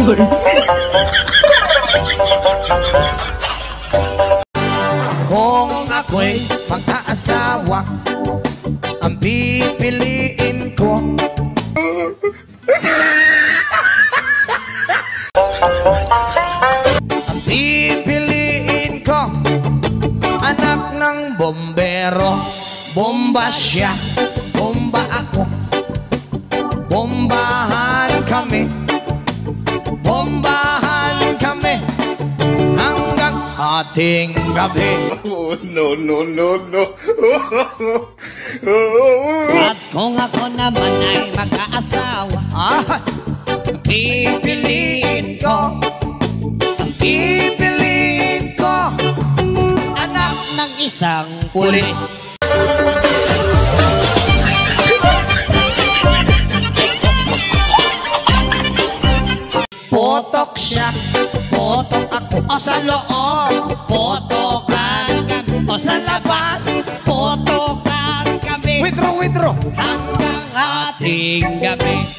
Idol. Kung ako'y pagkaasawa, ang pipiliin ko ang pipiliin ko, anak ng bombero. Bomba siya, bomba ako, bombahan kami, bombahan kami hanggang ating gabi. Oh, no, no, no, no. At kung ako naman ay mag-aasawa, pipiliin ko, ang pipiliin ko, anak ng isang pulis. Potok siya, potok ako, o sa loob, Potokan kami, o sa labas, potokan kami, withdraw, hanggang ating gabi.